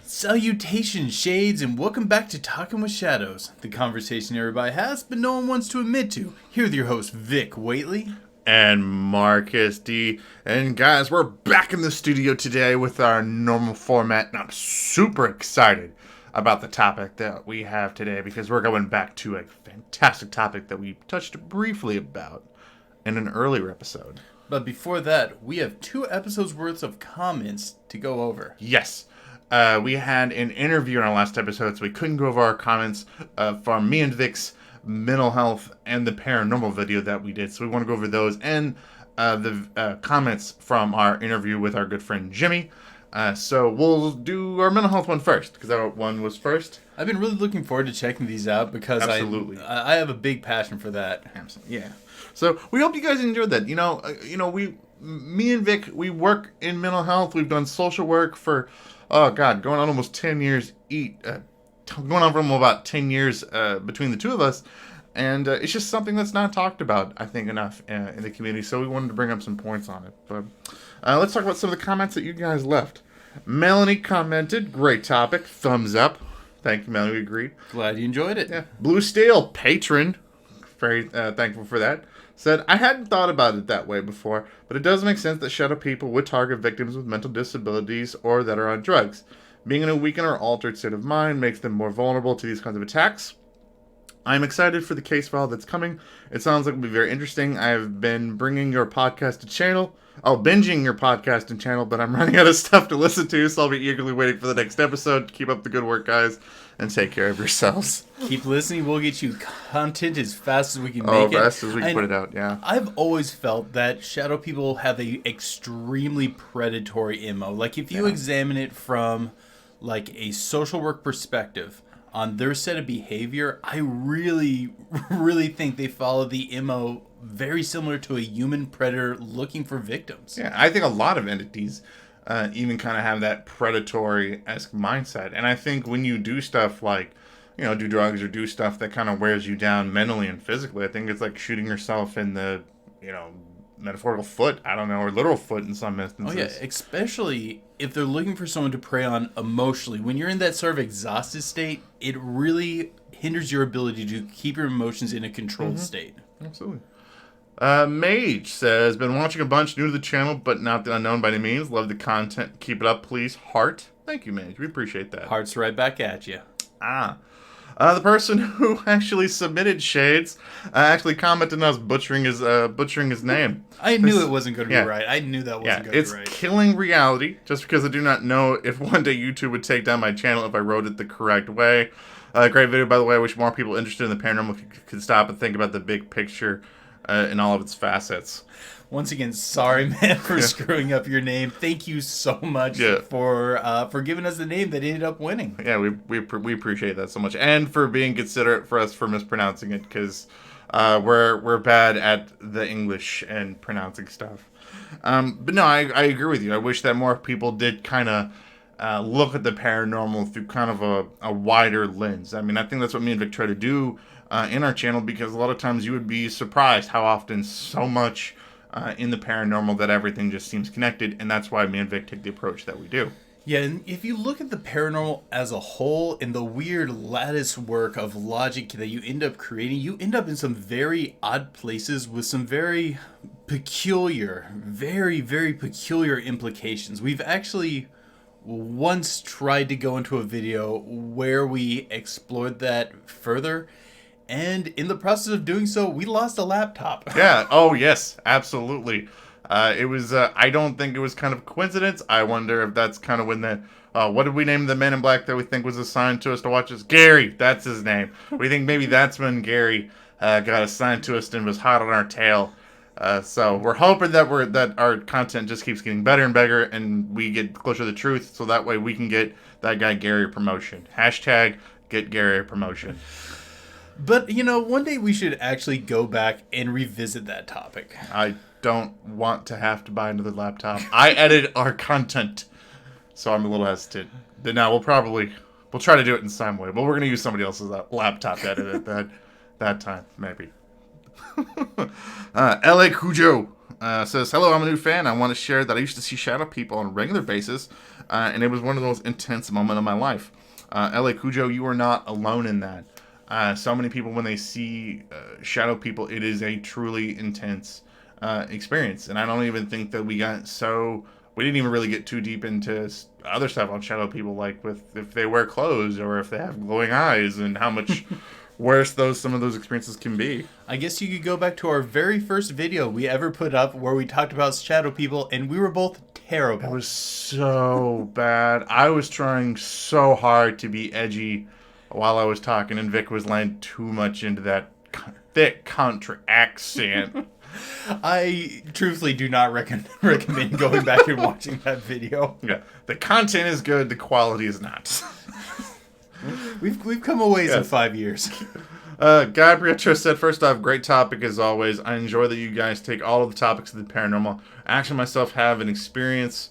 Salutations, Shades, and welcome back to Talking with Shadows, the conversation everybody has, but no one wants to admit to. Here with your host, Vic Waitley. And Marcus D. And guys, we're back in the studio today with our normal format, and I'm super excited about the topic that we have today because we're going back to a fantastic topic that we touched briefly about in an earlier episode. But before that, we have 2 episodes worth of comments to go over. Yes. We had an interview in our last episode, so we couldn't go over our comments from me and Vic's mental health and the paranormal video that we did. So we want to go over those and the comments from our interview with our good friend Jimmy. So we'll do our mental health one first, because that one was first. I've been really looking forward to checking these out because Absolutely. I have a big passion for that. Absolutely. Yeah. So we hope you guys enjoyed that. Me and Vic, we work in mental health. We've done social work for, going on almost 10 years going on from about 10 years between the two of us. And it's just something that's not talked about, I think, enough in the community. So we wanted to bring up some points on it. But let's talk about some of the comments that you guys left. Melanie commented, great topic, thumbs up. Thank you, Melanie, we agreed. Glad you enjoyed it. Yeah. Blue Steel, patron, very thankful for that. Said, I hadn't thought about it that way before, but it does make sense that shadow people would target victims with mental disabilities or that are on drugs. Being in a weakened or altered state of mind makes them more vulnerable to these kinds of attacks. I'm excited for the case file that's coming. It sounds like it'll be very interesting. I've been binging your podcast and channel, but I'm running out of stuff to listen to, so I'll be eagerly waiting for the next episode. Keep up the good work, guys, and take care of yourselves. Keep listening. We'll get you content as fast as we can make it. As fast as we can put it out, yeah. I've always felt that shadow people have a extremely predatory MO. Like, if you examine it from, like, a social work perspective on their set of behavior, I really, really think they follow the MO very similar to a human predator looking for victims. Yeah, I think a lot of entities even kind of have that predatory-esque mindset. And I think when you do stuff like, do drugs or do stuff that kind of wears you down mentally and physically, I think it's like shooting yourself in the, metaphorical foot, or literal foot in some instances. Oh yeah, especially if they're looking for someone to prey on emotionally. When you're in that sort of exhausted state, it really hinders your ability to keep your emotions in a controlled state. Absolutely. Mage says, been watching a bunch, new to the channel, but not unknown by any means. Love the content. Keep it up, please. Heart. Thank you, Mage. We appreciate that. Heart's right back at you. The person who actually submitted Shades actually commented on us butchering his name. I knew it wasn't going to be right. I knew that wasn't going to be right. It's Killing Reality, just because I do not know if one day YouTube would take down my channel if I wrote it the correct way. Great video, by the way. I wish more people interested in the paranormal could stop and think about the big picture in all of its facets. Once again, sorry, man, for screwing up your name. Thank you so much for giving us the name that ended up winning. Yeah, we appreciate that so much, and for being considerate for us for mispronouncing it, because we're bad at the English and pronouncing stuff. But no, I agree with you. I wish that more people did kind of look at the paranormal through kind of a wider lens. I mean, I think that's what me and Vic try to do in our channel, because a lot of times you would be surprised how often so much in the paranormal that everything just seems connected, and that's why me and Vic take the approach that we do. Yeah, and if you look at the paranormal as a whole and the weird lattice work of logic that you end up creating, you end up in some very odd places with some very peculiar, very, very peculiar implications. We've actually once tried to go into a video where we explored that further, and in the process of doing so, we lost a laptop. Yeah. Oh, yes. Absolutely. It was, I don't think it was kind of coincidence. I wonder if that's kind of when what did we name the Man in Black that we think was assigned to us to watch us? Gary. That's his name. We think maybe that's when Gary got assigned to us and was hot on our tail. So we're hoping that our content just keeps getting better and better, and we get closer to the truth, so that way we can get that guy Gary a promotion. # get Gary a promotion. But, one day we should actually go back and revisit that topic. I don't want to have to buy another laptop. I edit our content, so I'm a little hesitant. But now we'll try to do it in some way. But we're going to use somebody else's laptop to edit it that time, maybe. L.A. Cujo says, hello, I'm a new fan. I want to share that I used to see shadow people on a regular basis, and it was one of the most intense moments of my life. L.A. Cujo, you are not alone in that. So many people, when they see shadow people, it is a truly intense experience. And I don't even think that we didn't even really get too deep into other stuff on shadow people, like if they wear clothes or if they have glowing eyes and how much worse some of those experiences can be. I guess you could go back to our very first video we ever put up where we talked about shadow people, and we were both terrible. It was so bad. I was trying so hard to be edgy while I was talking, and Vic was laying too much into that thick country accent. I truthfully do not recommend going back and watching that video. Yeah, the content is good, the quality is not. We've come a ways in 5 years. Gabriel said, first off, great topic as always. I enjoy that you guys take all of the topics of the paranormal. I actually myself have an experience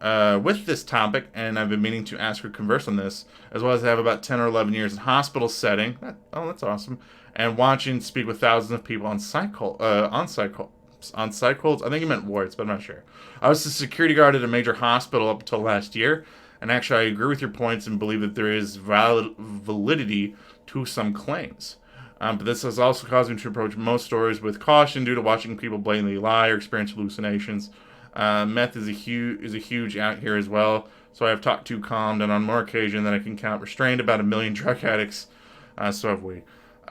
with this topic, and I've been meaning to ask or converse on this, as well as I have about 10 or 11 years in hospital setting. Oh, that's awesome. And watching speak with thousands of people on site holds. I think he meant wards, but I'm not sure. I was a security guard at a major hospital up until last year, and actually I agree with your points and believe that there is validity to some claims. But this has also caused me to approach most stories with caution due to watching people blatantly lie or experience hallucinations. Meth is a huge out here as well, so I have talked to, calmed, and on more occasion than I can count, restrained about 1 million drug addicts. So have we.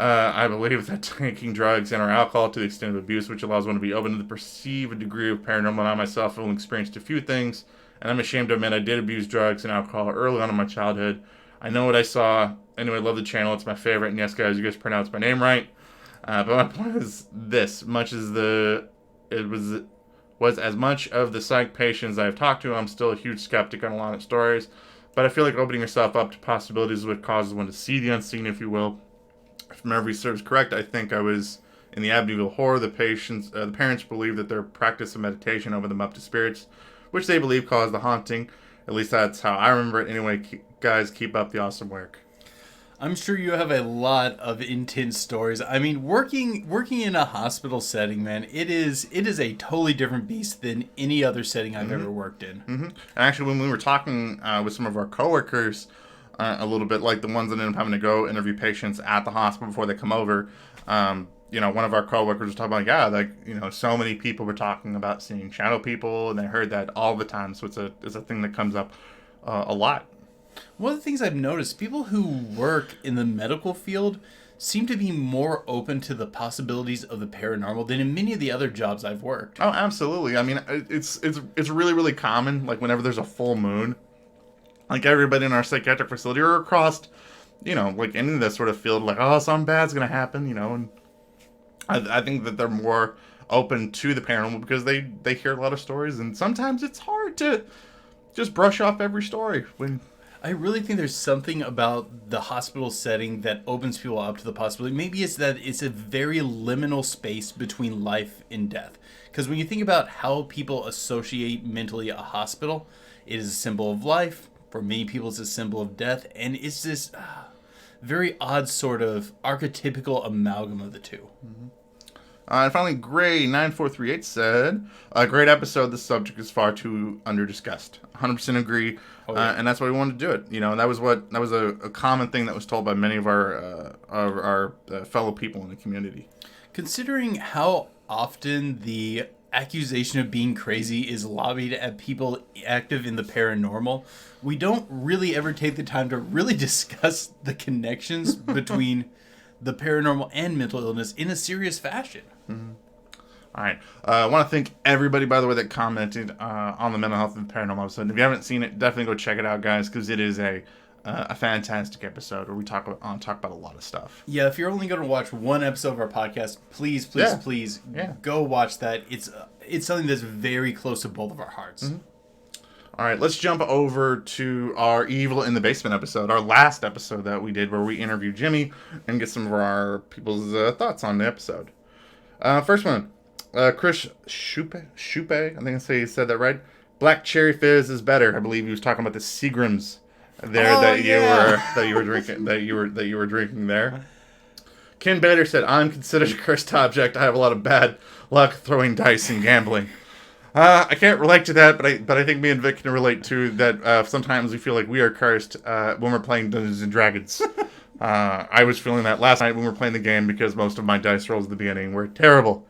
I believe that taking drugs and or alcohol to the extent of abuse, which allows one to be open to the perceived degree of paranormal. I myself have only experienced a few things, and I'm ashamed to admit I did abuse drugs and alcohol early on in my childhood. I know what I saw. Anyway, love the channel. It's my favorite. And yes, guys, you guys pronounced my name right. But my point is this: much as was as much of the psych patients I have talked to, I'm still a huge skeptic on a lot of stories. But I feel like opening yourself up to possibilities is what causes one to see the unseen, if you will. If memory serves correct, I think I was in the Amityville Horror. The parents believe that their practice of meditation opened them up to spirits, which they believe caused the haunting. At least that's how I remember it. Anyway, guys, keep up the awesome work. I'm sure you have a lot of intense stories. I mean, working in a hospital setting, man, it is a totally different beast than any other setting I've ever worked in. Mm-hmm. And actually, when we were talking with some of our coworkers a little bit, like the ones that end up having to go interview patients at the hospital before they come over, one of our coworkers was talking about, so many people were talking about seeing shadow people, and they heard that all the time. So it's a thing that comes up a lot. One of the things I've noticed, people who work in the medical field seem to be more open to the possibilities of the paranormal than in many of the other jobs I've worked. Oh, absolutely. I mean, it's really, really common, like whenever there's a full moon, like everybody in our psychiatric facility or across, like any of this sort of field, like, oh, something bad's going to happen, and I think that they're more open to the paranormal because they hear a lot of stories, and sometimes it's hard to just brush off every story when... I really think there's something about the hospital setting that opens people up to the possibility. Maybe it's that it's a very liminal space between life and death. Because when you think about how people associate mentally a hospital, it is a symbol of life. For many people, it's a symbol of death. And it's this very odd sort of archetypical amalgam of the two. Mm-hmm. And finally, Gray9438 said, a great episode. This subject is far too under-discussed. 100% agree. Oh, yeah. And that's why we wanted to do it. And that was a common thing that was told by many of our fellow people in the community. Considering how often the accusation of being crazy is lobbied at people active in the paranormal, we don't really ever take the time to really discuss the connections between the paranormal and mental illness in a serious fashion. Mm-hmm. All right. I want to thank everybody, by the way, that commented on the mental health and paranormal episode. If you haven't seen it, definitely go check it out, guys, because it is a fantastic episode where we talk about a lot of stuff. Yeah, if you're only going to watch one episode of our podcast, please go watch that. It's something that's very close to both of our hearts. Mm-hmm. All right, let's jump over to our Evil in the Basement episode, our last episode that we did where we interviewed Jimmy and get some of our people's thoughts on the episode. First one, Chris Shupe, I think he said that right. Black Cherry Fizz is better. I believe he was talking about the Seagrams there you were drinking there. Ken Bader said, I'm considered a cursed object. I have a lot of bad luck throwing dice and gambling. I can't relate to that, but I think me and Vic can relate to that. Sometimes we feel like we are cursed when we're playing Dungeons and Dragons. I was feeling that last night when we were playing the game because most of my dice rolls at the beginning were terrible.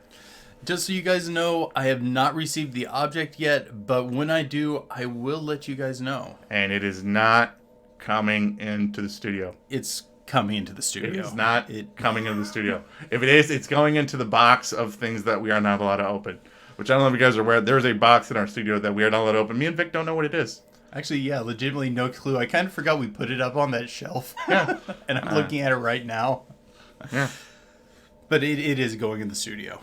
Just so you guys know, I have not received the object yet, but when I do, I will let you guys know. And it is not coming into the studio. It's coming into the studio. It is not coming into the studio. If it is, it's going into the box of things that we are not allowed to open. Which I don't know if you guys are aware. There's a box in our studio that we are not allowed to open. Me and Vic don't know what it is. Actually, yeah, legitimately no clue. I kind of forgot we put it up on that shelf. Yeah. And I'm looking at it right now. Yeah. But it is going in the studio.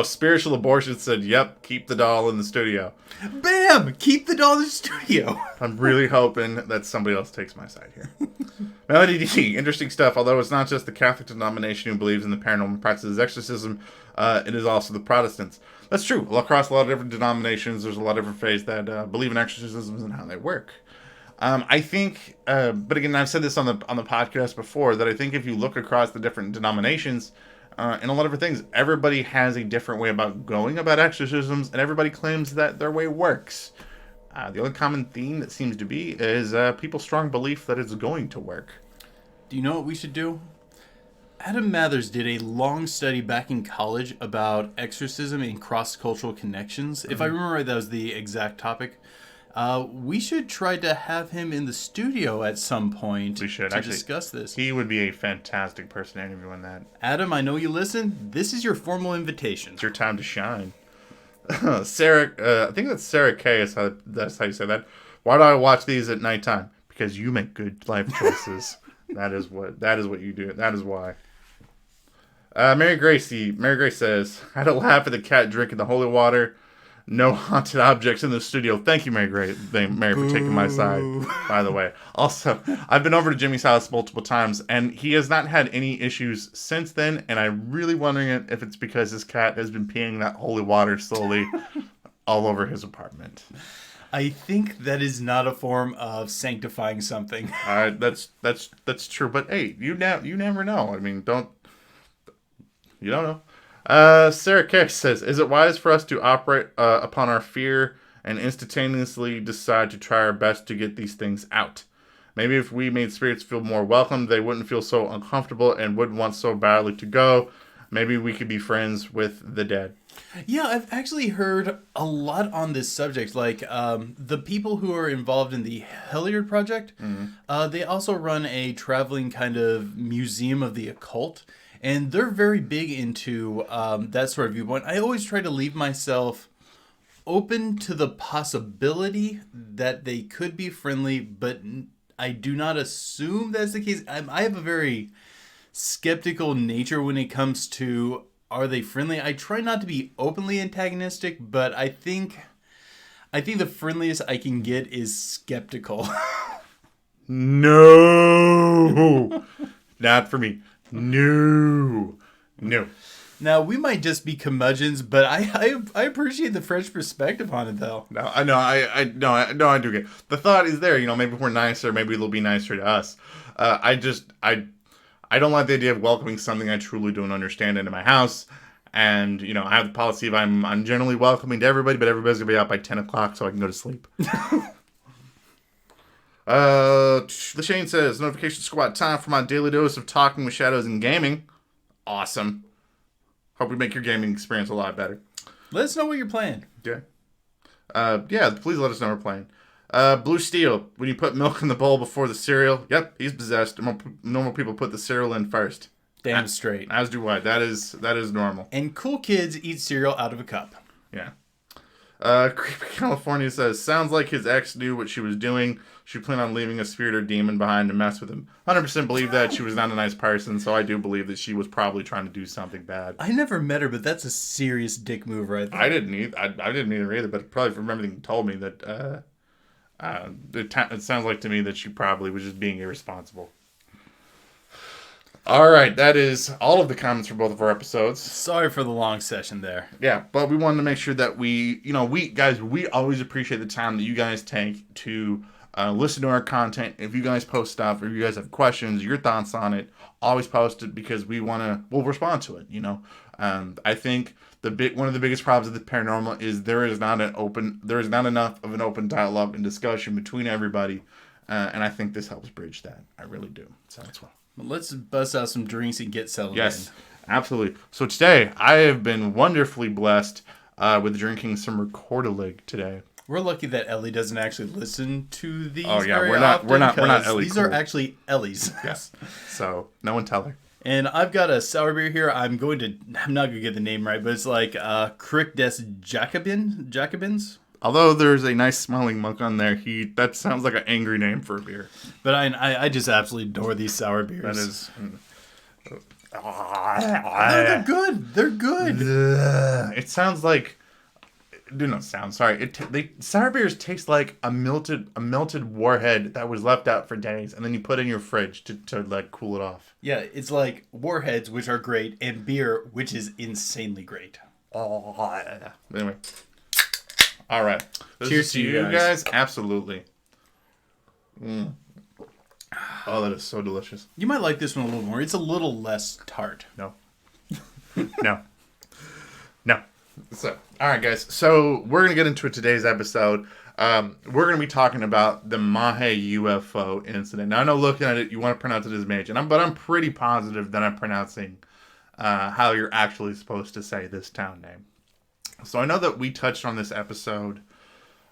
Spiritual Abortion said, yep, keep the doll in the studio. Bam! Keep the doll in the studio. I'm really hoping that somebody else takes my side here. Melody D, interesting stuff. Although it's not just the Catholic denomination who believes in the paranormal practices of exorcism, it is also the Protestants. That's true. Across a lot of different denominations, there's a lot of different faiths that believe in exorcisms and how they work. I think, but again, I've said this on the podcast before, that I think if you look across the different denominations, and a lot of different things, everybody has a different way about going about exorcisms, and everybody claims that their way works. The only common theme that seems to be is people's strong belief that it's going to work. Do you know what we should do? Adam Mathers did a long study back in college about exorcism and cross-cultural connections. Mm-hmm. If I remember right, that was the exact topic. We should try to have him in the studio at some point to discuss this. He would be a fantastic person to interview on that. Adam, I know you listen. This is your formal invitation. It's your time to shine. Sarah, I think that's Sarah K. That's how you say that. Why do I watch these at nighttime? Because you make good life choices. That is what you do. That is why. Mary Grace says, I had to laugh at the cat drinking the holy water. No haunted objects in the studio. Thank you, Mary, for taking my side, by the way. Also, I've been over to Jimmy's house multiple times, and he has not had any issues since then, and I'm really wondering if it's because his cat has been peeing that holy water slowly all over his apartment. I think that is not a form of sanctifying something. That's true, but hey, you never know. I mean, you don't know. Sarah Keck says, is it wise for us to operate upon our fear and instantaneously decide to try our best to get these things out? Maybe if we made spirits feel more welcome, they wouldn't feel so uncomfortable and wouldn't want so badly to go. Maybe we could be friends with the dead. Yeah, I've actually heard a lot on this subject. Like, the people who are involved in the Hilliard Project, they also run a traveling kind of museum of the occult. And they're very big into that sort of viewpoint. I always try to leave myself open to the possibility that they could be friendly, but I do not assume that's the case. I have a very skeptical nature when it comes to, are they friendly? I try not to be openly antagonistic, but I think the friendliest I can get is skeptical. No! Not for me. No. Now, we might just be curmudgeons, but I appreciate the fresh perspective on it, though. No, I do get it. The thought is there, maybe if we're nicer, maybe they'll be nicer to us. I don't like the idea of welcoming something I truly don't understand into my house. And, I have the policy of I'm generally welcoming to everybody, but everybody's going to be out by 10 o'clock so I can go to sleep. Lashane says, notification squad, time for my daily dose of talking with shadows and gaming. Awesome. Hope we make your gaming experience a lot better. Let us know what you're playing. Yeah. Please let us know what we're playing. Blue Steel, when you put milk in the bowl before the cereal, yep, he's possessed. Normal people put the cereal in first. Damn straight. As do I. That is normal. And cool kids eat cereal out of a cup. Yeah. Creepy California says, sounds like his ex knew what she was doing, she planned on leaving a spirit or demon behind to mess with him. 100% believe that she was not a nice person, so I do believe that she was probably trying to do something bad. I never met her, but that's a serious dick move right there. I didn't either, but probably from everything you told me that it sounds like to me that she probably was just being irresponsible. All right, that is all of the comments for both of our episodes. Sorry for the long session there. Yeah, but we wanted to make sure that we always appreciate the time that you guys take to listen to our content. If you guys post stuff, or if you guys have questions, your thoughts on it, always post it because we'll respond to it. I think one of the biggest problems of the paranormal is there is not enough of an open dialogue and discussion between everybody, and I think this helps bridge that. I really do. So that's why. Well, let's bust out some drinks and get settled in. Yes, absolutely. So today, I have been wonderfully blessed with drinking some Recordalig today. We're lucky that Ellie doesn't actually listen to these. Oh yeah, very we're not often, Ellie. These cool. are actually Ellie's. Yes. So no one tell her. And I've got a sour beer here. I'm not going to get the name right, but it's like Crick des Jacobins. Although there's a nice smiling monk on there, that sounds like an angry name for a beer. But I just absolutely adore these sour beers. That is. They're good. They're good. It sounds like. Do not sound. Sorry. Sour beers taste like a melted warhead that was left out for days, and then you put in your fridge to like cool it off. Yeah, it's like warheads, which are great, and beer, which is insanely great. Anyway. All right. Cheers to you guys. Absolutely. Oh, that is so delicious. You might like this one a little more. It's a little less tart. No. No. So, all right, guys. So we're gonna get into today's episode. We're gonna be talking about the Mage UFO incident. Now, I know looking at it, you want to pronounce it as Mage, but I'm pretty positive that I'm pronouncing how you're actually supposed to say this town name. So I know that we touched on this episode.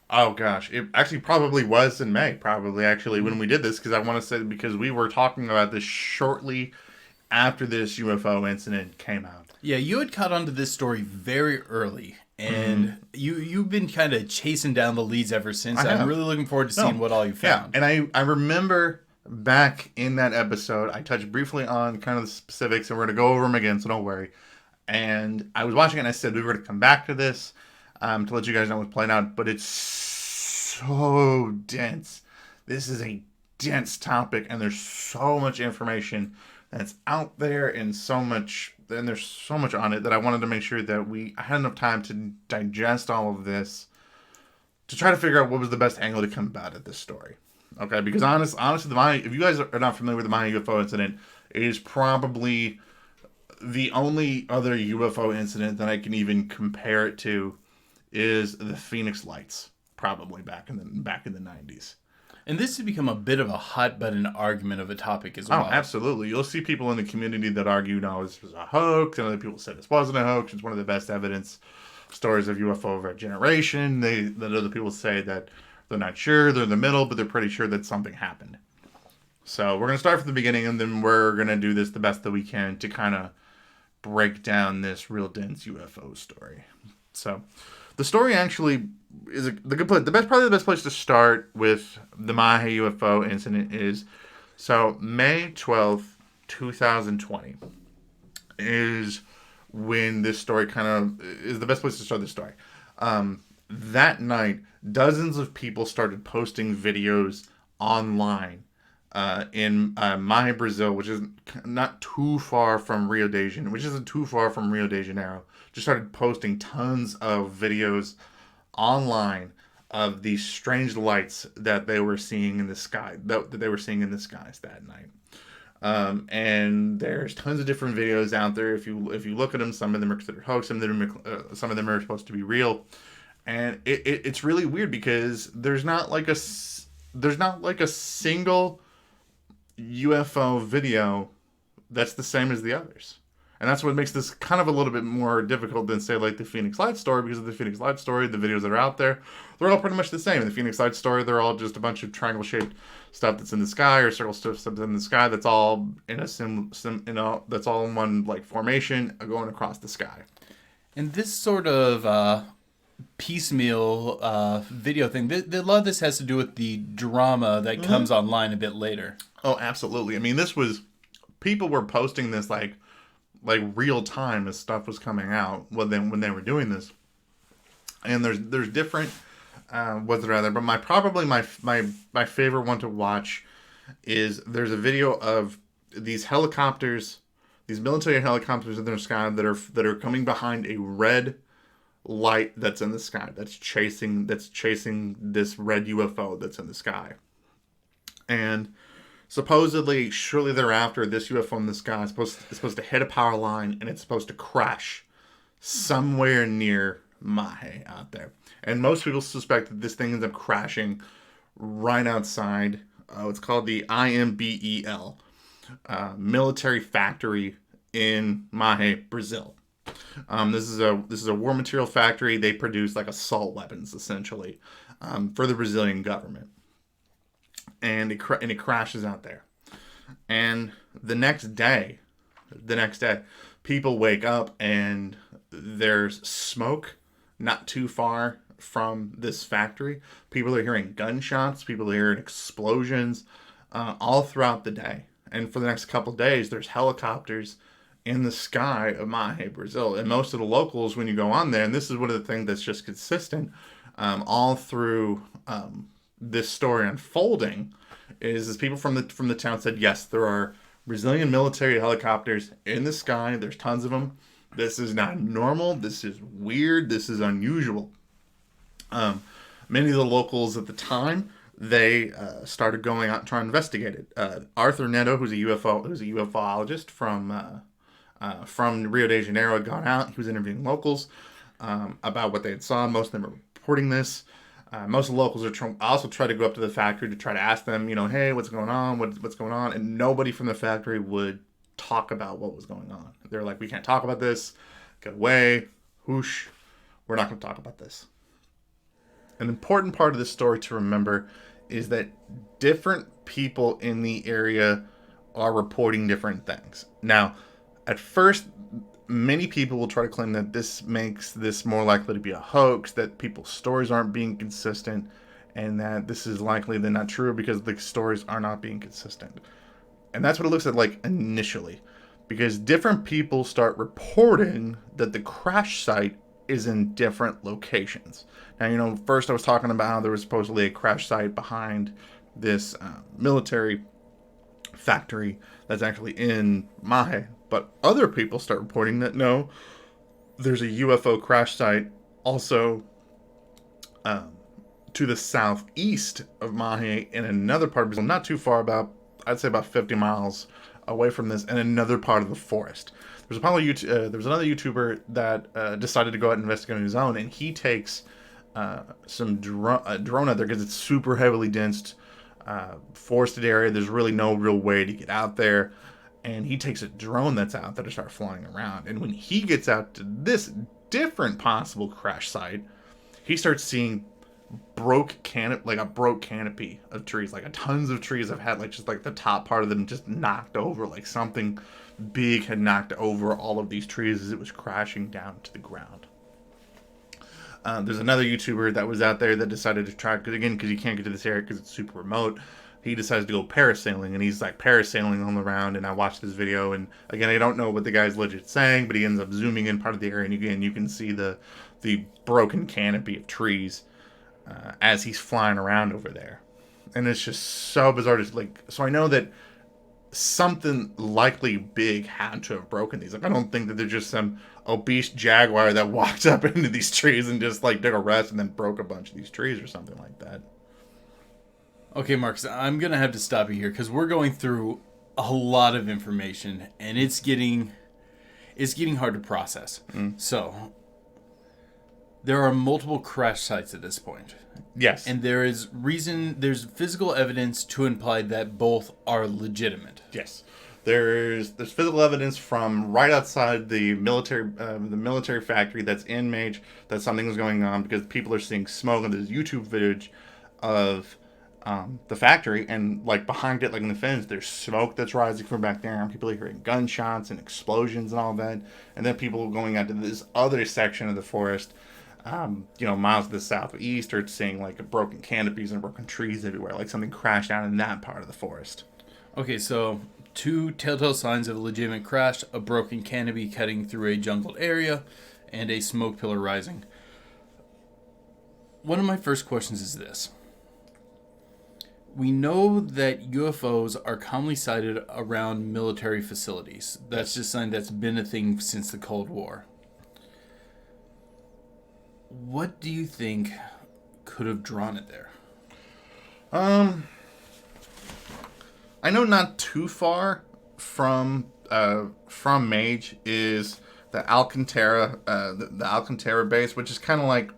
Oh gosh, it actually probably was in May. Probably actually when we did this, because I want to say because we were talking about this shortly after this UFO incident came out. Yeah, you had caught onto this story very early, and you've been kind of chasing down the leads ever since. I'm really looking forward to seeing what all you found. Yeah, and I remember back in that episode, I touched briefly on kind of the specifics, and we're going to go over them again, so don't worry. And I was watching it, and I said we were going to come back to this to let you guys know what's playing out, but it's so dense. This is a dense topic, and there's so much information that's out there, and there's so much on it that I wanted to make sure that I had enough time to digest all of this to try to figure out what was the best angle to come about at this story. Okay, because honestly, if you guys are not familiar with the Mage UFO incident, it is probably the only other UFO incident that I can even compare it to is the Phoenix Lights, probably back in the 90s. And this has become a bit of a hot button argument of a topic as well. Oh, absolutely. You'll see people in the community that argue, no, this was a hoax, and other people say this wasn't a hoax. It's one of the best evidence stories of UFO of our generation. Then other people say that they're not sure, they're in the middle, but they're pretty sure that something happened. So we're going to start from the beginning, and then we're going to do this the best that we can to kind of break down this real dense UFO story. So the story actually is the good place. Probably the best place to start with the Mage UFO incident is May 12th, 2020 is when this story is the best place to start this story. That night, dozens of people started posting videos online in Mahe, Brazil, which is not too far from Rio de Janeiro, which isn't too far from Rio de Janeiro. Just started posting tons of videos online of these strange lights that they were seeing in the sky, that they were seeing in the skies that night. And there's tons of different videos out there. If you look at them, some of them are considered hoax, some of them are supposed to be real. And it's really weird because there's not like a single UFO video that's the same as the others. And that's what makes this kind of a little bit more difficult than, say, like the Phoenix Lights story, because of the Phoenix Lights story, the videos that are out there, they're all pretty much the same. In the Phoenix Lights story, they're all just a bunch of triangle-shaped stuff that's in the sky, or circle stuff that's in the sky that's all in that's all in one like formation going across the sky. And this sort of piecemeal video thing. A lot of this has to do with the drama that comes online a bit later. Oh, absolutely. I mean, this was people were posting this like real time as stuff was coming out when they were doing this. And there's different what's it other, but my favorite one to watch is there's a video of these helicopters, these military helicopters in the sky that are coming behind a red light that's in the sky that's chasing this red UFO that's in the sky. And supposedly, shortly thereafter, this UFO in the sky is supposed to hit a power line and it's supposed to crash somewhere near Mahe out there. And most people suspect that this thing ends up crashing right outside. It's called the IMBEL military factory in Mahe, Brazil. This is a war material factory. They produce like assault weapons essentially for the Brazilian government. And it crashes out there. And the next day, people wake up and there's smoke not too far from this factory. People are hearing gunshots. People are hearing explosions all throughout the day. And for the next couple of days, there's helicopters in the sky of Mahe, Brazil. And most of the locals, when you go on there, and this is one of the things that's just consistent all through this story unfolding, is people from the town said, yes, there are Brazilian military helicopters in the sky. There's tons of them. This is not normal. This is weird. This is unusual. Many of the locals at the time, they started going out and trying to investigate it. Arthur Neto, who's a UFOologist from Rio de Janeiro, had gone out. He was interviewing locals about what they had saw. Most of them are reporting this. Most of the locals are also try to go up to the factory to try to ask them, hey, what's going on? What's going on? And nobody from the factory would talk about what was going on. They're like, we can't talk about this. Get away. Whoosh. We're not going to talk about this. An important part of this story to remember is that different people in the area are reporting different things. Now, at first, many people will try to claim that this makes this more likely to be a hoax, that people's stories aren't being consistent, and that this is likely than not true because the stories are not being consistent. And that's what it looks like initially, because different people start reporting that the crash site is in different locations. Now, first I was talking about how there was supposedly a crash site behind this military factory that's actually in Mahe. But other people start reporting that no, there's a UFO crash site also to the southeast of Mahe in another part of Brazil, not too far, I'd say about 50 miles away from this, in another part of the forest. There was another YouTuber that decided to go out and investigate on his own, and he takes some drone out there because it's super heavily densed, forested area. There's really no real way to get out there. And he takes a drone that's out there to start flying around. And when he gets out to this different possible crash site, he starts seeing a broke canopy of trees. Like tons of trees have had just the top part of them just knocked over. Like something big had knocked over all of these trees as it was crashing down to the ground. There's another YouTuber that was out there that decided to try, because you can't get to this area because it's super remote. He decides to go parasailing, and he's parasailing on the ground. And I watched this video, and again, I don't know what the guy's legit saying, but he ends up zooming in part of the area, and again, you can see the broken canopy of trees as he's flying around over there. And it's just so bizarre. So I know that something likely big had to have broken these. I don't think that they're just some obese jaguar that walked up into these trees and just took a rest and then broke a bunch of these trees or something like that. Okay, Marcus, I'm going to have to stop you here because we're going through a lot of information and it's getting hard to process. So, there are multiple crash sites at this point. Yes. And there's physical evidence to imply that both are legitimate. Yes. There's physical evidence from right outside the military factory that's in Mage that something is going on because people are seeing smoke, and there's YouTube footage of the factory, and behind it, in the fence, there's smoke that's rising from back there, and people are hearing gunshots and explosions and all that. And then people going out to this other section of the forest miles to the southeast, or seeing like broken canopies and broken trees everywhere, like something crashed down in that part of the forest. Okay, so two telltale signs of a legitimate crash: a broken canopy cutting through a jungled area, and a smoke pillar rising. One of my first questions is this. We know that UFOs are commonly sighted around military facilities. That's just something that's been a thing since the Cold War. What do you think could have drawn it there? Um, I know not too far from Mage is the Alcantara the Alcantara base, which is kind of like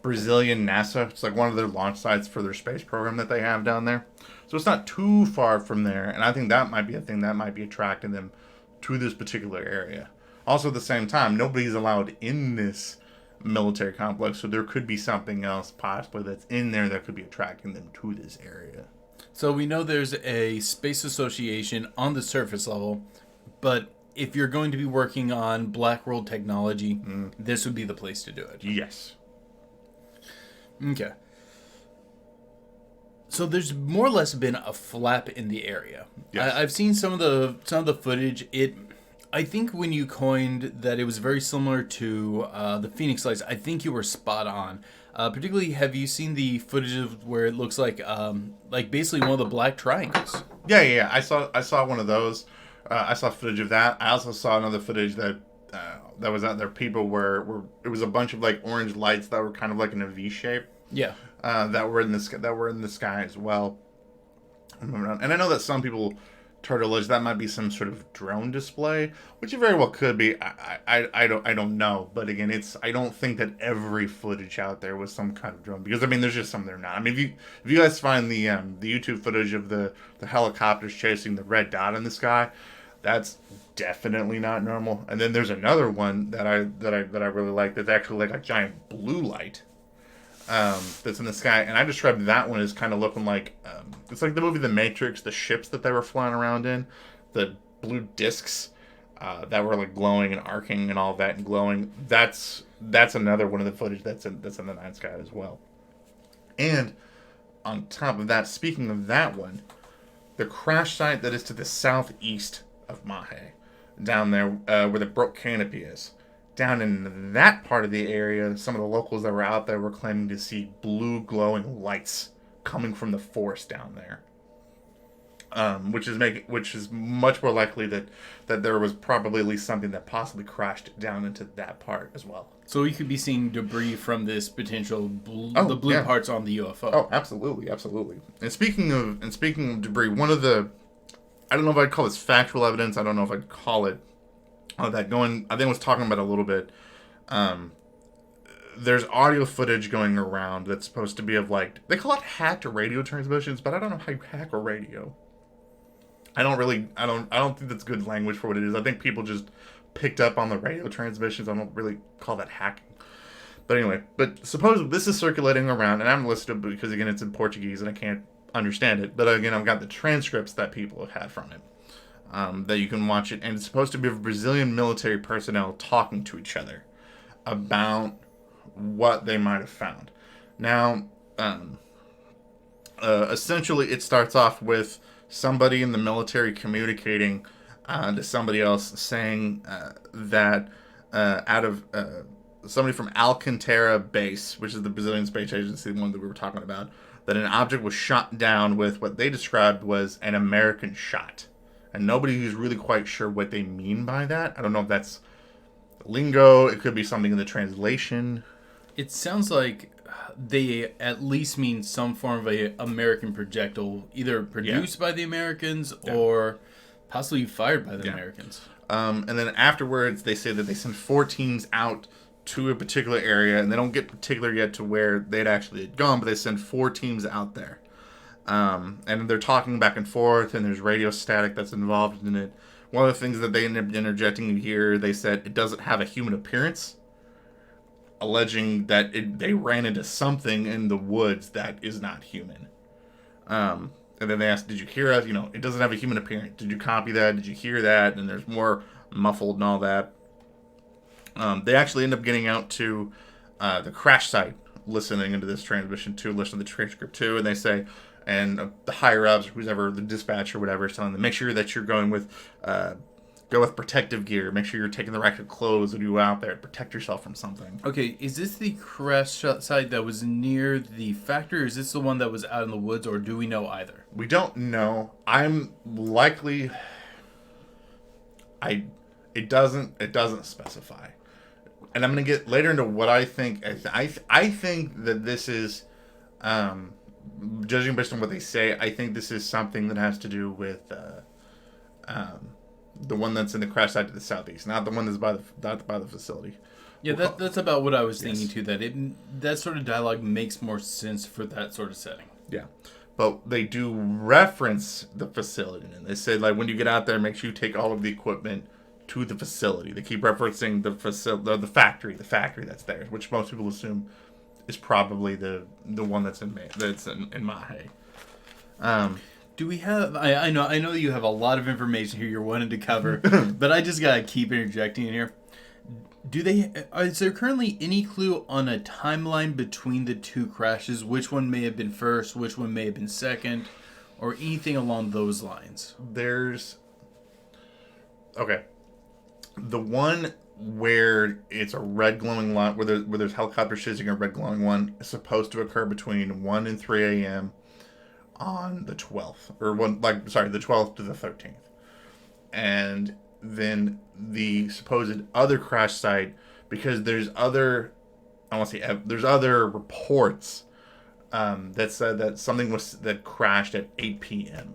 Brazilian NASA. It's like one of their launch sites for their space program that they have down there. So it's not too far from there, and I think that might be a thing that might be attracting them to this particular area. Also, at the same time, nobody's allowed in this military complex, so there could be something else possibly that's in there that could be attracting them to this area. So we know there's a space association on the surface level, but if you're going to be working on black world technology, this would be the place to do it. Yes. Okay. So there's more or less been a flap in the area. Yes. I've seen some of the footage. I think when you coined that it was very similar to the Phoenix Lights, I think you were spot on. Particularly, have you seen the footage of where it looks like basically one of the black triangles? Yeah. I saw one of those. I saw footage of that. I also saw another footage that was out there. People were it was a bunch of like orange lights that were kind of like in a V shape. Yeah. That were in the sky as well. And I know that some people allege that might be some sort of drone display, which it very well could be. I don't know. But again, I don't think that every footage out there was some kind of drone, because I mean there's just some that are not. I mean if you guys find the YouTube footage of the helicopters chasing the red dot in the sky, that's definitely not normal. And then there's another one that I really like that's actually like a giant blue light. That's in the sky, and I described that one as kind of looking like it's like the movie The Matrix, the ships that they were flying around in, the blue discs that were like glowing and arcing and all that and glowing. That's another one of the footage that's in the night sky as well. And on top of that, speaking of that one, the crash site that is to the southeast of Mahe, down there where the broke canopy is. Down in that part of the area, some of the locals that were out there were claiming to see blue glowing lights coming from the forest down there, which is much more likely that there was probably at least something that possibly crashed down into that part as well. So we could be seeing debris from this potential the blue parts on the UFO. Oh, absolutely. And speaking of debris, one of the, I don't know if I'd call this factual evidence. I don't know if I'd call it. I think I was talking about it a little bit. There's audio footage going around that's supposed to be of like, they call it hacked radio transmissions, but I don't know how you hack a radio. I don't think that's good language for what it is. I think people just picked up on the radio transmissions. I don't really call that hacking. But anyway, suppose this is circulating around, and I'm listed because again it's in Portuguese and I can't understand it. But again, I've got the transcripts that people have had from it. That you can watch it, and it's supposed to be of Brazilian military personnel talking to each other about what they might have found. Now, essentially, it starts off with somebody in the military communicating to somebody else, saying that out of somebody from Alcantara base, which is the Brazilian space agency, the one that we were talking about, that an object was shot down with what they described was an American shot. And nobody who's really quite sure what they mean by that. I don't know if that's lingo. It could be something in the translation. It sounds like they at least mean some form of a American projectile, either produced by the Americans or possibly fired by the Americans. And then afterwards, they say that they send 4 teams out to a particular area, and they don't get particular yet to where they'd actually had gone, but they send 4 teams out there. And they're talking back and forth, and there's radio static that's involved in it. One of the things that they ended up interjecting here, they said it doesn't have a human appearance, alleging that they ran into something in the woods that is not human. And then they asked, did you hear us? It doesn't have a human appearance. Did you copy that? Did you hear that? And there's more muffled and all that. They actually end up getting out to the crash site, listening into this transmission too, listening to the transcript too, and they say, and the higher ups, who's ever the dispatcher, or whatever, is telling them, make sure that you're going with, go with protective gear. Make sure you're taking the right clothes when you go out there to protect yourself from something. Okay, is this the crash site that was near the factory, or is this the one that was out in the woods, or do we know either? We don't know. I'm likely. It doesn't specify, and I'm gonna get later into what I think. I think that this is, judging based on what they say, I think this is something that has to do with the one that's in the crash site to the southeast, not the one that's not by the facility. Yeah, that's about what I was thinking too. That sort of dialogue makes more sense for that sort of setting. Yeah, but they do reference the facility, and they say, like, when you get out there, make sure you take all of the equipment to the facility. They keep referencing the factory that's there, which most people assume is probably the one that's in Mahe. Do we have? I know you have a lot of information here you're wanting to cover, but I just gotta keep interjecting in here. Is there currently any clue on a timeline between the two crashes? Which one may have been first? Which one may have been second? Or anything along those lines? Okay. The one where it's a red glowing line, where there's helicopters chasing a red glowing one, is supposed to occur between 1 and 3 a.m. on the 12th. The 12th to the 13th. And then the supposed other crash site, because there's other reports that said that something that crashed at 8 p.m.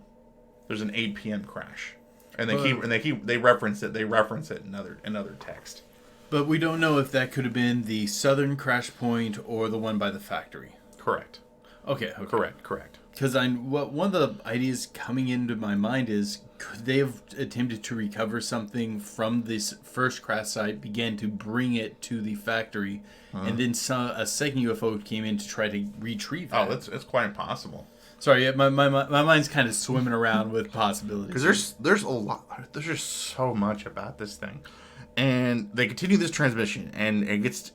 There's an 8 p.m. crash, and they reference it in other text. But we don't know if that could have been the southern crash point or the one by the factory. Correct. Okay. Correct. Because one of the ideas coming into my mind is, could they have attempted to recover something from this first crash site, began to bring it to the factory, and then a second UFO came in to try to retrieve it? Oh, it's quite impossible. Sorry, my mind's kind of swimming around with possibilities. Because there's a lot. There's just so much about this thing, and they continue this transmission, and it gets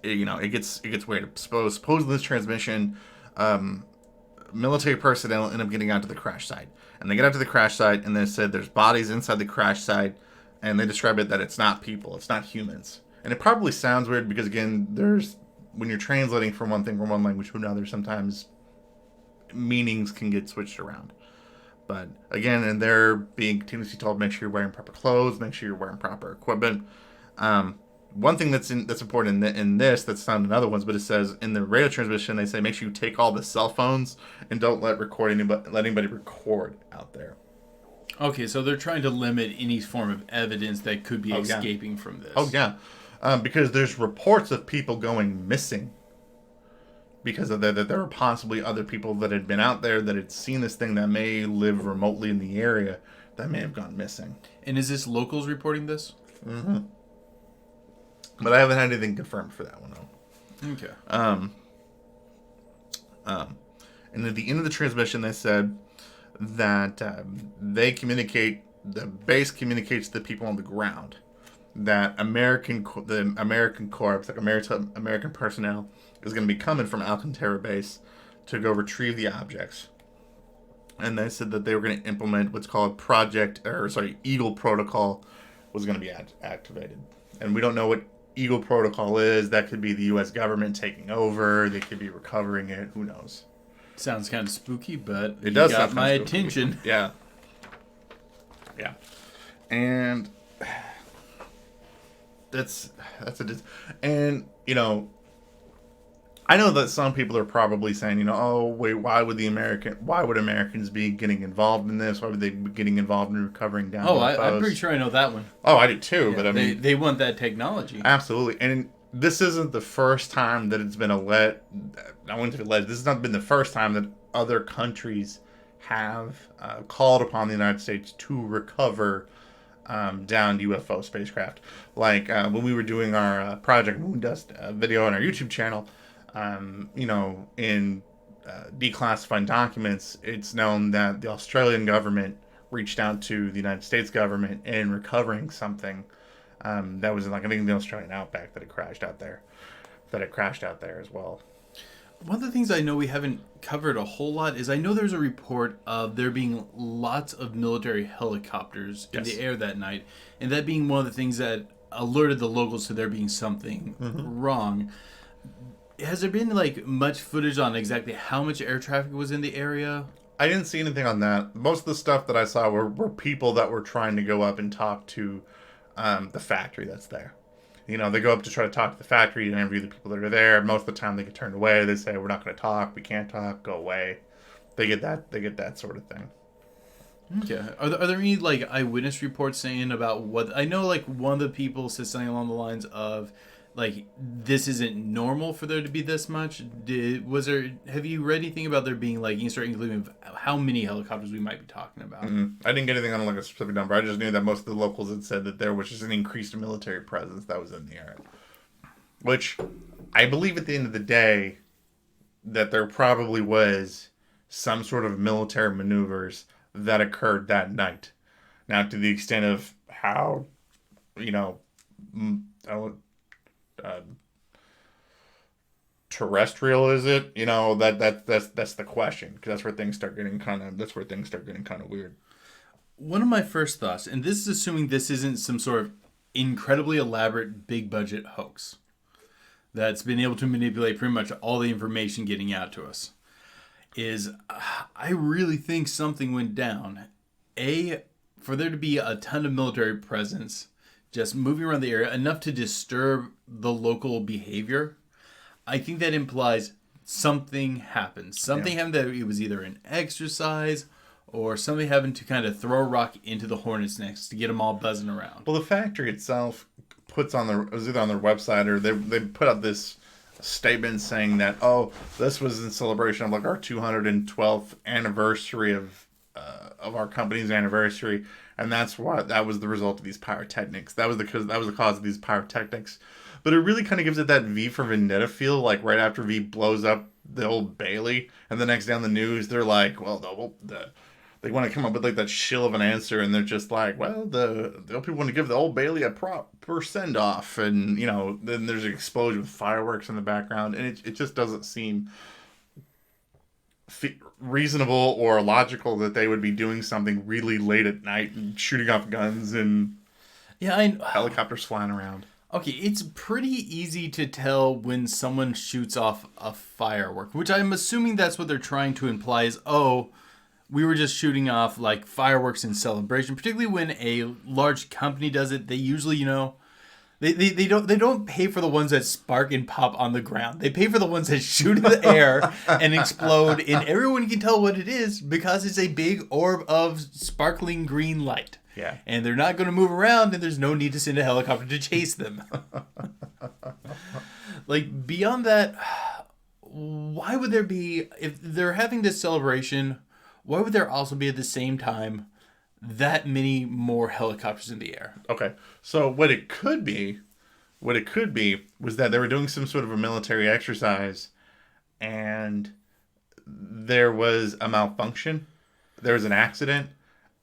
weird. Supposedly this transmission, military personnel end up getting out to the crash site, and they get out to the crash site, and they said there's bodies inside the crash site, and they describe it that it's not people, it's not humans, and it probably sounds weird because, again, when you're translating from one thing from one language to another, sometimes meanings can get switched around. But again, and they're being continuously told, make sure you're wearing proper clothes, make sure you're wearing proper equipment. One thing that's important in this, that's not in other ones, but it says in the radio transmission, they say make sure you take all the cell phones and don't let anybody record out there. Okay, so they're trying to limit any form of evidence that could be escaping from this. Oh yeah, because there's reports of people going missing because of that there were possibly other people that had been out there that had seen this thing that may live remotely in the area that may have gone missing. And is this locals reporting this? Mm-hmm. But I haven't had anything confirmed for that one, though. Okay. And at the end of the transmission, they said that the base communicates to the people on the ground that the American corps, like American personnel, is going to be coming from Alcantara base to go retrieve the objects. And they said that they were going to implement what's called Eagle Protocol was going to be activated. And we don't know what Eagle Protocol is. That could be the U.S. government taking over. They could be recovering it. Who knows? Sounds kind of spooky, but it does got my attention. Yeah. And that's and I know that some people are probably saying, oh wait, why would Americans be getting involved in this? Why would they be getting involved in recovering down? I'm pretty sure I know that one. Oh, I do too. Yeah, but I mean, they want that technology. Absolutely, and this isn't the first time that it's been alleged. This has not been the first time that other countries have called upon the United States to recover downed UFO spacecraft. Like when we were doing our Project Moondust video on our YouTube channel. In declassified documents, it's known that the Australian government reached out to the United States government in recovering something That was like, I think, the Australian outback that it crashed out there. That it crashed out there as well. One of the things I know we haven't covered a whole lot is I know there's a report of there being lots of military helicopters in the air that night, and that being one of the things that alerted the locals to there being something wrong. Has there been like much footage on exactly how much air traffic was in the area? I didn't see anything on that. Most of the stuff that I saw were people that were trying to go up and talk to the factory that's there. You know, they go up to try to talk to the factory and interview the people that are there. Most of the time they get turned away. They say, we're not going to talk. We can't talk. Go away. They get that sort of thing. Okay. Are there any like eyewitness reports saying about what I know? Like one of the people said something along the lines of, like, this isn't normal for there to be this much. Have you read anything about there being like including how many helicopters we might be talking about? I didn't get anything on like a specific number. I just knew that most of the locals had said that there was just an increased military presence that was in the area. Which I believe at the end of the day that there probably was some sort of military maneuvers that occurred that night. Now, to the extent of how, you know, terrestrial is it? You know, that's the question, because that's where things start getting kind of weird. One of my first thoughts, and this is assuming this isn't some sort of incredibly elaborate big budget hoax that's been able to manipulate pretty much all the information getting out to us, is I really think something went down. For there to be a ton of military presence just moving around the area enough to disturb the local behavior, I think that implies something happened. Something happened, that it was either an exercise or somebody having to kind of throw a rock into the hornet's nest to get them all buzzing around. Well, the factory itself puts on it was either on their website or they put out this statement saying that, oh, this was in celebration of like our 212th anniversary of our company's anniversary, and that was the result of these pyrotechnics. That was the cause of these pyrotechnics. But it really kind of gives it that V for Vendetta feel, like right after V blows up the Old Bailey, and the next day on the news they're like, well, they want to come up with like that shill of an answer, and they're just like, well, the people want to give the Old Bailey a proper send off, and you know, then there's an explosion with fireworks in the background, and it just doesn't seem reasonable or logical that they would be doing something really late at night and shooting off guns and helicopters flying around. Okay, it's pretty easy to tell when someone shoots off a firework, which I'm assuming that's what they're trying to imply is, oh, we were just shooting off like fireworks in celebration. Particularly when a large company does it, they usually, you know, they don't pay for the ones that spark and pop on the ground. They pay for the ones that shoot in the air and explode, and everyone can tell what it is because it's a big orb of sparkling green light. Yeah. And they're not going to move around, and there's no need to send a helicopter to chase them. Like, beyond that, why would there be, if they're having this celebration, why would there also be at the same time that many more helicopters in the air? Okay. So what it could be was that they were doing some sort of a military exercise and there was a malfunction. There was an accident.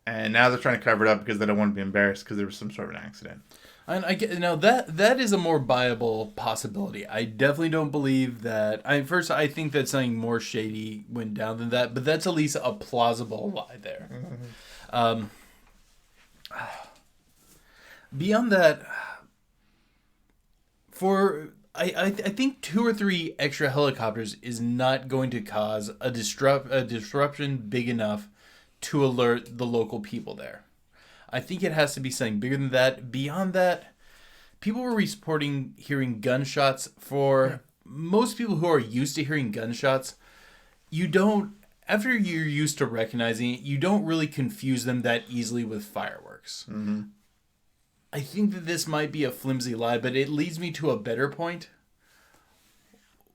And now they're trying to cover it up because they don't want to be embarrassed because there was some sort of an accident. And I get now that is a more viable possibility. I definitely don't believe that. I think that something more shady went down than that, but that's at least a plausible lie there. Mm-hmm. Beyond that, I think 2 or 3 extra helicopters is not going to cause a disruption big enough to alert the local people there. I think it has to be something bigger than that. Beyond that, people were reporting hearing gunshots. For most people who are used to hearing gunshots, after you're used to recognizing it, you don't really confuse them that easily with fireworks. Mm-hmm. I think that this might be a flimsy lie, but it leads me to a better point.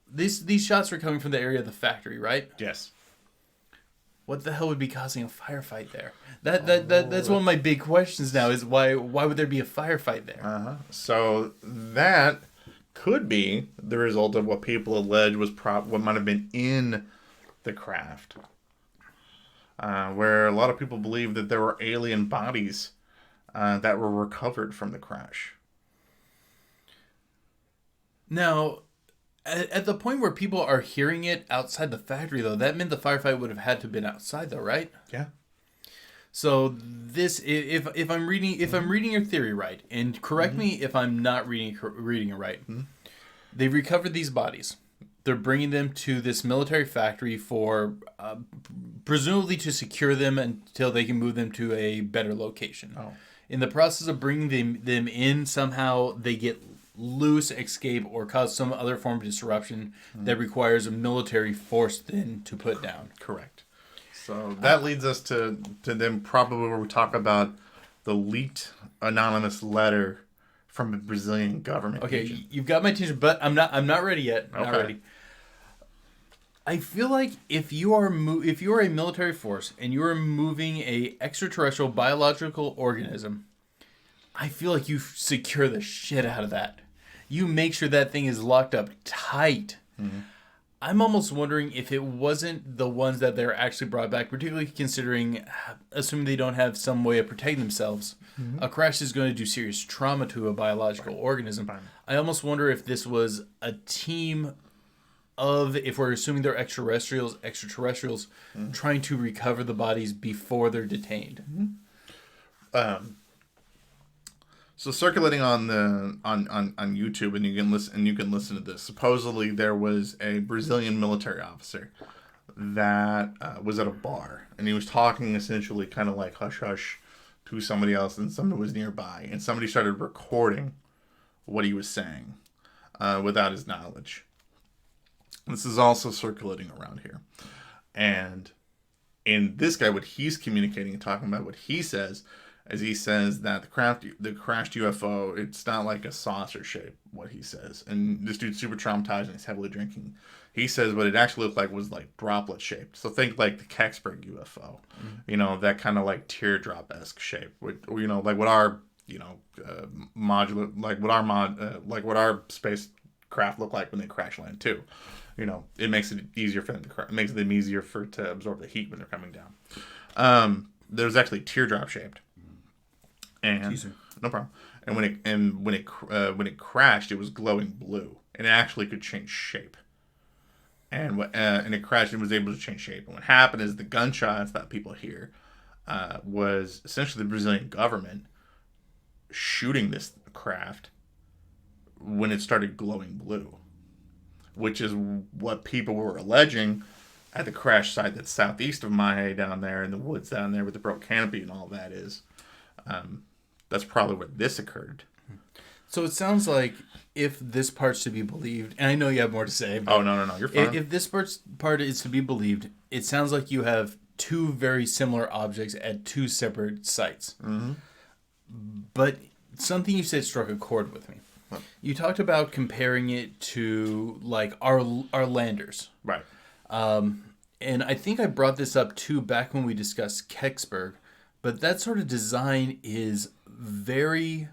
These shots were coming from the area of the factory, right? Yes. What the hell would be causing a firefight there? That's one of my big questions now, is why would there be a firefight there? Uh-huh. So that could be the result of what people allege was what might have been in the craft. Where a lot of people believe that there were alien bodies that were recovered from the crash. Now, at the point where people are hearing it outside the factory, though, that meant the firefight would have had to have been outside, though, right? Yeah. So this, if I'm reading your theory right, and correct me if I'm not reading it right, they've recovered these bodies. They're bringing them to this military factory for presumably to secure them until they can move them to a better location. Oh. In the process of bringing them in, somehow they get loose, escape, or cause some other form of disruption that requires a military force then to put down. Correct. So that leads us to them probably where we talk about the leaked anonymous letter from a Brazilian government Okay, agent. you've got my attention, but I'm not ready yet. I'm not Okay. ready. I feel like if you are a military force and you are moving a extraterrestrial biological organism, I feel like you secure the shit out of that. You make sure that thing is locked up tight. I'm almost wondering if it wasn't the ones that they're actually brought back, particularly considering, assuming they don't have some way of protecting themselves, a crash is going to do serious trauma to a biological organism. I almost wonder if this was a team of, if we're assuming they're extraterrestrials, trying to recover the bodies before they're detained. So circulating on YouTube, and you can listen to this. Supposedly there was a Brazilian military officer that was at a bar, and he was talking essentially kind of like hush hush to somebody else, and somebody was nearby, and somebody started recording what he was saying without his knowledge. This is also circulating around here, and in this guy, what he's communicating and talking about, what he says. As he says that the crashed UFO, it's not like a saucer shape, what he says. And this dude's super traumatized and he's heavily drinking. He says what it actually looked like was like droplet shaped. So think like the Kecksburg UFO, that kind of like teardrop-esque shape. Or, like what our, modular, like what our spacecraft look like when they crash land too. It makes it easier for them to absorb the heat when they're coming down. There's actually teardrop shaped. And no problem. And when it crashed, it was glowing blue, and it actually could change shape. And it crashed and was able to change shape. And what happened is the gunshots that people hear was essentially the Brazilian government shooting this craft when it started glowing blue, which is what people were alleging at the crash site that's southeast of Mahe down there in the woods down there with the broke canopy and all that is. That's probably where this occurred. So it sounds like if this part's to be believed, and I know you have more to say. But oh, no, you're fine. If this part is to be believed, it sounds like you have two very similar objects at two separate sites. Mm-hmm. But something you said struck a chord with me. What? You talked about comparing it to like our landers. Right. And I think I brought this up too back when we discussed Kecksburg, but that sort of design is very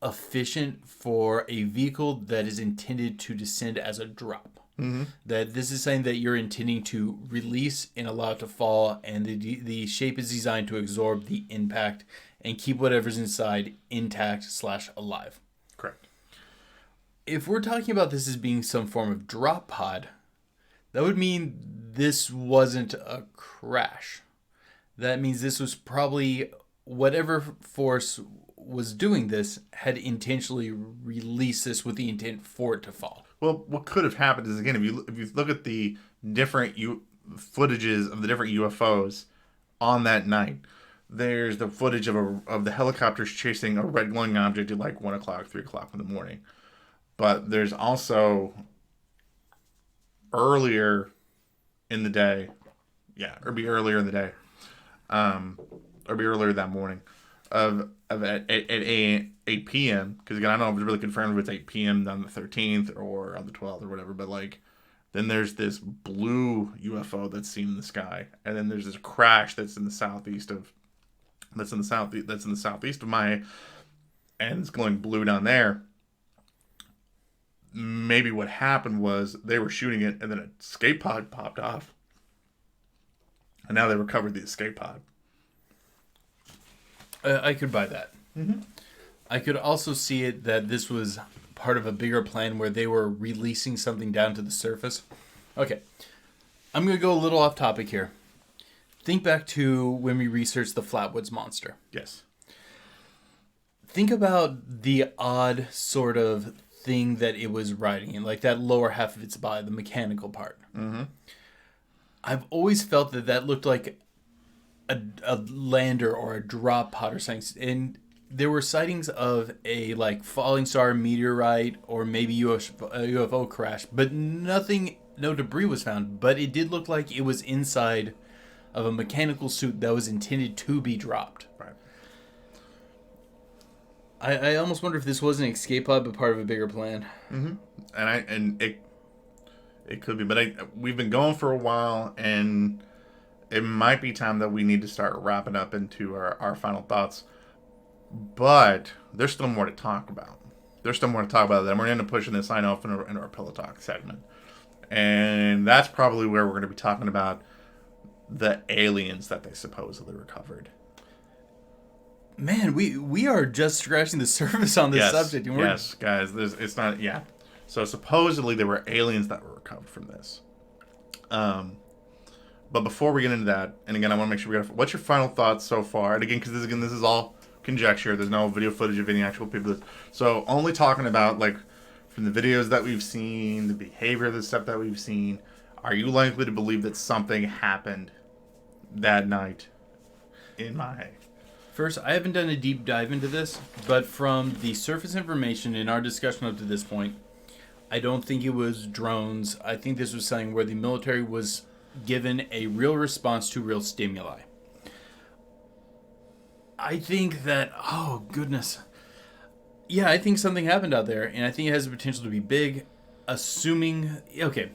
efficient for a vehicle that is intended to descend as a drop. Mm-hmm. That this is something that you're intending to release and allow it to fall, and the shape is designed to absorb the impact and keep whatever's inside intact / alive. Correct. If we're talking about this as being some form of drop pod, that would mean this wasn't a crash. That means this was probably whatever force was doing this had intentionally released this with the intent for it to fall. Well, what could have happened is, again, if you look at the different footages of the different UFOs on that night, there's the footage of the helicopters chasing a red glowing object at like 1 o'clock, 3 o'clock in the morning. But there's also earlier in the day, or be earlier in the day, or be earlier that morning, of at 8 p.m. Because again, I don't know if it's really confirmed if it's 8 p.m. on the 13th or on the 12th or whatever. But like, then there's this blue UFO that's seen in the sky, and then there's this crash that's in the southeast of Maya, and it's glowing blue down there. Maybe what happened was they were shooting it, and then an escape pod popped off, and now they recovered the escape pod. I could buy that. Mm-hmm. I could also see it that this was part of a bigger plan where they were releasing something down to the surface? Okay. I'm going to go a little off topic here. Think back to when we researched the Flatwoods Monster. Yes. Think about the odd sort of thing that it was riding in, like that lower half of its body, the mechanical part. Mm-hmm. I've always felt that looked like a lander or a drop pod or something. And there were sightings of a like falling star meteorite or maybe a UFO crash, but nothing, no debris was found. But it did look like it was inside of a mechanical suit that was intended to be dropped. Right. I almost wonder if this was an escape pod, but part of a bigger plan. Mm-hmm. And it could be, but we've been going for a while, and it might be time that we need to start wrapping up into our final thoughts. But there's still more to talk about. There's still more to talk about that. And we're going to end up pushing this sign off into our Pillow Talk segment. And that's probably where we're going to be talking about the aliens that they supposedly recovered. Man, we are just scratching the surface on this subject. And yes, guys. It's not, yeah. So supposedly there were aliens that were recovered from this. But before we get into that, and again, I want to make sure what's your final thoughts so far? And again, because this is all conjecture. There's no video footage of any actual people. So only talking about like from the videos that we've seen, the behavior of the stuff that we've seen. Are you likely to believe that something happened that night in Mage? First, I haven't done a deep dive into this, but from the surface information in our discussion up to this point, I don't think it was drones. I think this was something where the military was given a real response to real stimuli. I think that, oh goodness. Yeah, I think something happened out there, and I think it has the potential to be big, assuming, okay,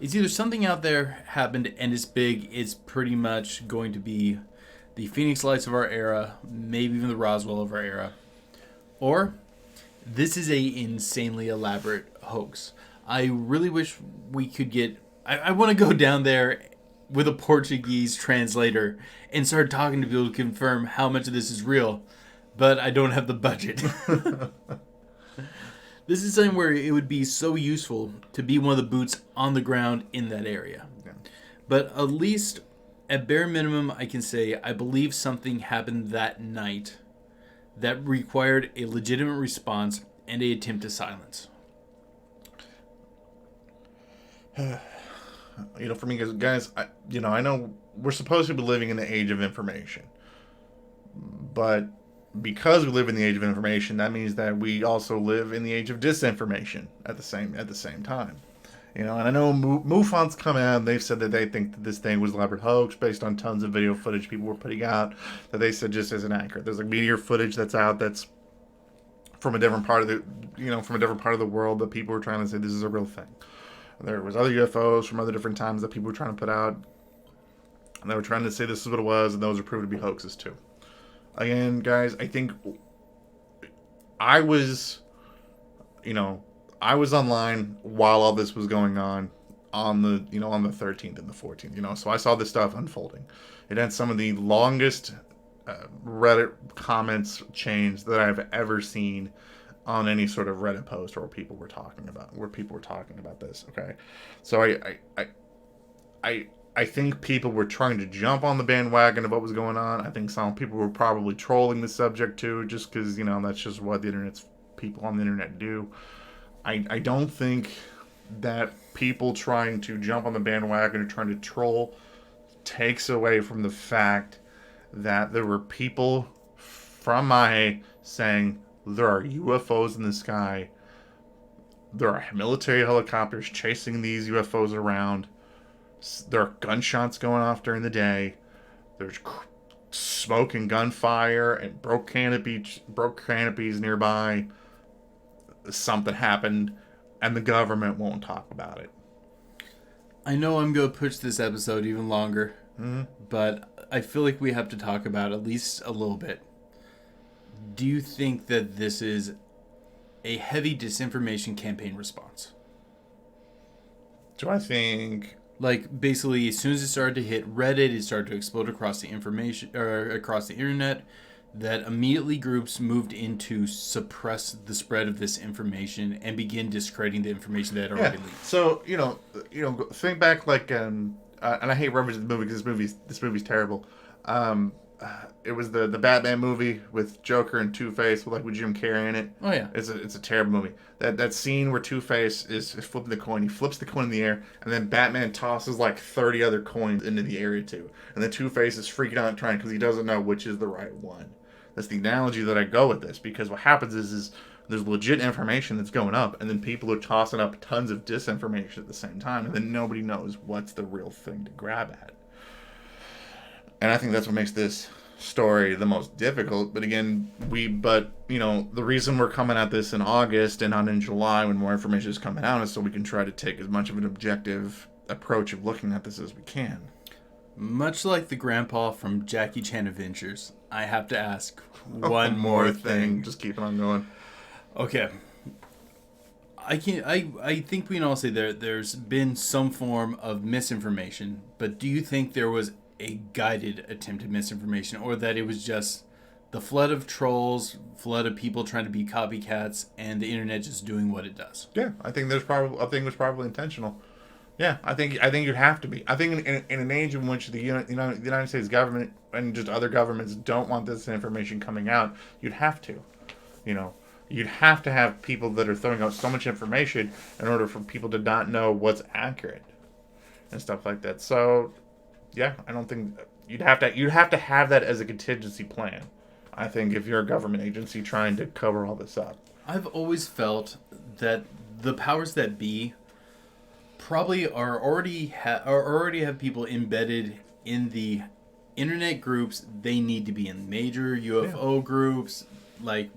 it's either something out there happened and it's big, it's pretty much going to be the Phoenix Lights of our era, maybe even the Roswell of our era, or this is a insanely elaborate hoax. I really wish we could get, I want to go down there with a Portuguese translator and start talking to people to confirm how much of this is real, but I don't have the budget. This is something where it would be so useful to be one of the boots on the ground in that area. Yeah. But at least, at bare minimum, I can say I believe something happened that night that required a legitimate response and an attempt to silence. For me, guys, I know we're supposed to be living in the age of information, but because we live in the age of information, that means that we also live in the age of disinformation at the same time. And I know MUFON's come out and they've said that they think that this thing was an elaborate hoax based on tons of video footage people were putting out that they said just isn't accurate. There's like meteor footage that's out that's from a different part of the world that people were trying to say this is a real thing. There was other UFOs from other different times that people were trying to put out, and they were trying to say this is what it was, and those are proved to be hoaxes too. Again, guys, I think I was online while all this was going on the 13th and the 14th, so I saw this stuff unfolding. It had some of the longest Reddit comments chains that I've ever seen on any sort of Reddit post where people were talking about this. Okay, so I think people were trying to jump on the bandwagon of what was going on. I think some people were probably trolling the subject too, just because that's just what people on the internet do. I don't think that people trying to jump on the bandwagon or trying to troll takes away from the fact that there were people from Mahe saying there are UFOs in the sky. There are military helicopters chasing these UFOs around. There are gunshots going off during the day. There's smoke and gunfire and broke canopies nearby. Something happened, and the government won't talk about it. I know I'm going to push this episode even longer, but I feel like we have to talk about at least a little bit. Do you think that this is a heavy disinformation campaign response? Do I think... Like, basically, as soon as it started to hit Reddit, it started to explode across the information, or across the internet, that immediately groups moved in to suppress the spread of this information and begin discrediting the information that had already leaked. So think back like and I hate referencing the movie because this movie's terrible. It was the Batman movie with Joker and Two-Face with Jim Carrey in it. Oh yeah, it's a terrible movie. That scene where Two-Face is flipping the coin. He flips the coin in the air, and then Batman tosses 30 other coins into the area too. And then Two-Face is freaking out trying because he doesn't know which is the right one. That's the analogy that I go with this, because what happens is there's legit information that's going up, and then people are tossing up tons of disinformation at the same time, and then nobody knows what's the real thing to grab at. And I think that's what makes this story the most difficult. But again, the reason we're coming at this in August and not in July when more information is coming out is so we can try to take as much of an objective approach of looking at this as we can. Much like the grandpa from Jackie Chan Adventures, I have to ask one more thing. Just keep it on going. Okay. I think we can all say there's been some form of misinformation, but do you think there was a guided attempt at misinformation, or that it was just the flood of trolls, flood of people trying to be copycats, and the internet just doing what it does? Yeah, I think it was probably intentional. Yeah, I think you'd have to be. I think in an age in which the United States government and just other governments don't want this information coming out, you'd have to. You'd have to have people that are throwing out so much information in order for people to not know what's accurate and stuff like that. So, yeah, I don't think you'd have to have that as a contingency plan. I think if you're a government agency trying to cover all this up. I've always felt that the powers that be probably already have people embedded in the internet groups they need to be in. Major UFO groups like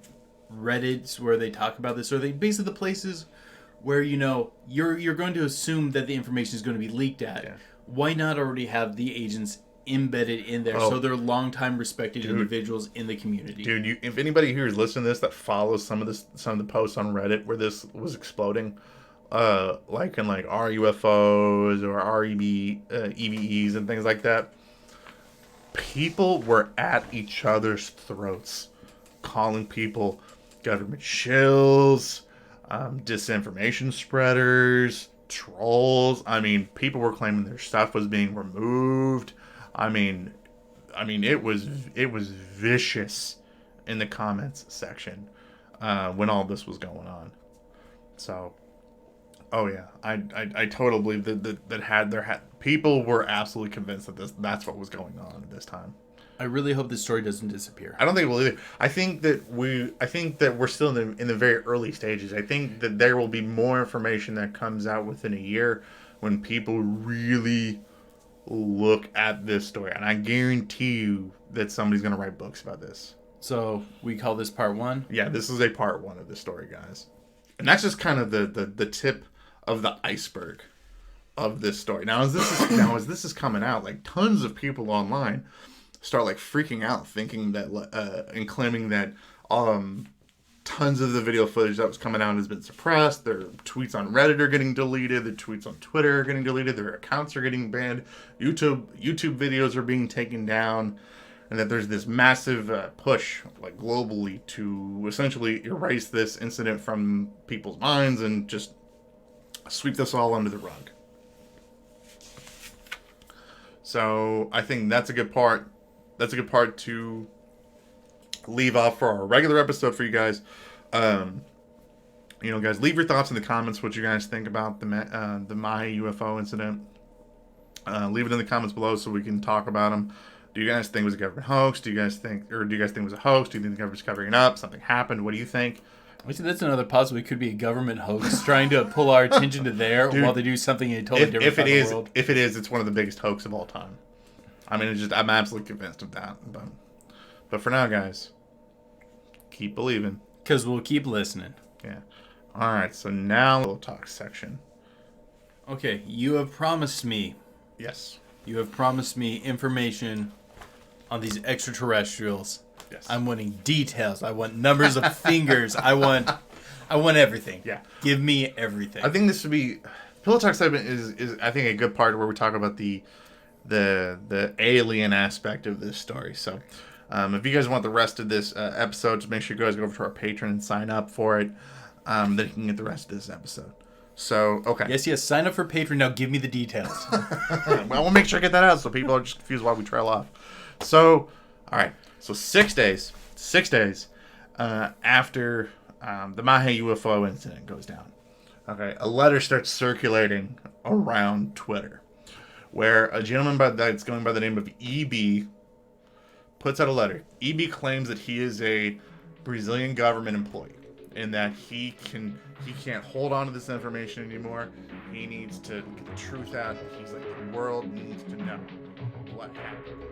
Reddit, where they talk about this, or they basically the places where you're going to assume that the information is going to be leaked at. Yeah. Why not already have the agents embedded in there so they're long-time respected individuals in the community? Dude, if anybody here is listening to this that follows some of the posts on Reddit where this was exploding, like in our UFOs or EVEs and things like that, people were at each other's throats, calling people government shills, disinformation spreaders, trolls. I mean, people were claiming their stuff was being removed. I mean, it was vicious in the comments section when all this was going on. So, oh yeah, I totally believe that people were absolutely convinced that that's what was going on at this time. I really hope this story doesn't disappear. I don't think it will either. I think that we're still in the very early stages. I think that there will be more information that comes out within a year when people really look at this story, and I guarantee you that somebody's going to write books about this. So we call this part 1? Yeah, this is a part 1 of the story, guys. And that's just kind of the tip of the iceberg of this story. Now as this is coming out, tons of people online start freaking out, thinking that and claiming that tons of the video footage that was coming out has been suppressed. Their tweets on Reddit are getting deleted. Their tweets on Twitter are getting deleted. Their accounts are getting banned. YouTube videos are being taken down, and that there's this massive push globally to essentially erase this incident from people's minds and just sweep this all under the rug. So I think that's a good part. That's a good part to leave off for our regular episode for you guys. Guys, leave your thoughts in the comments what you guys think about the Mage UFO incident. Leave it in the comments below so we can talk about them. Do you guys think it was a government hoax? Do you guys think it was a hoax? Do you think the government's covering it up? Something happened? What do you think? I see that's another possibility. It could be a government hoax trying to pull our attention to there while they do something totally different from the world. If it is, it's one of the biggest hoaxes of all time. I mean, I'm absolutely convinced of that. But for now, guys, keep believing. Because we'll keep listening. Yeah. All right, so now we'll talk section. Okay, you have promised me. Yes. You have promised me information on these extraterrestrials. Yes. I'm wanting details. I want numbers of fingers. I want everything. Yeah. Give me everything. I think this would be Pillow Talk segment is I think a good part where we talk about the alien aspect of this story. So If you guys want the rest of this episode, just make sure you guys go over to our Patreon and sign up for it. Then you can get the rest of this episode. So, okay. Yes. Sign up for Patreon. Now give me the details. Well, we'll make sure I get that out so people are just confused why we trail off. So, all right. So 6 days after the Mage UFO incident goes down, okay, a letter starts circulating around Twitter where a gentleman that's going by the name of EB puts out a letter. EB claims that he is a Brazilian government employee and that he can't hold on to this information anymore. He needs to get the truth out. He's like, the world needs to know what happened.